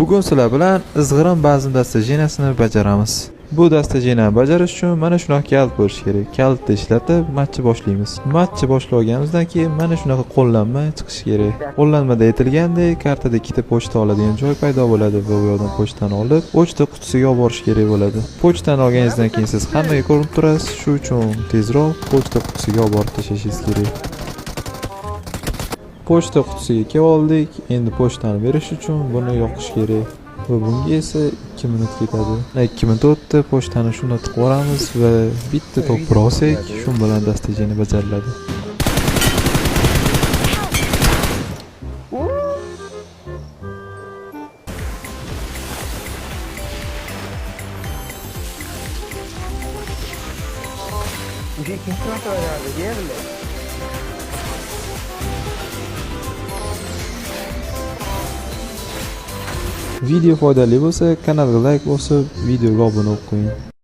Bugun sizlar bilan izg'irin bazm dastajenasini bajaramiz. Bu dastajenani bajarish uchun mana shunaqa kalt bo'lishi kerak. Kalitni ishlatib matchni boshlaymiz. Matchni boshlaganimizdan keyin mana shunaqa qo'llanma chiqishi kerak. Qo'llanmada aytilgandek, kartada ikkita pochta oladigan joy paydo bo'ladi va u yerdan pochtani olib, pochta qutisiga olib borish kerak bo'ladi. Pochtani olganingizdan keyin siz hammaga ko'rinib turasiz, shu uchun tezroq pochta qutisiga olib borib tashlashingiz kerak. Pochta qutisiga kelib oldik. Endi pochtani berish uchun buni yoqish kerak. Va bunga esa 2 minut ketadi. 2 minut o'tdi, pochtani shunda tiqib yuboramiz va bitta to'p olsak, shu bilan dastajeni bajariladi. Video foydali bo'lsa, kanalga like bosib, videoga obuna bo'lib qo'ying.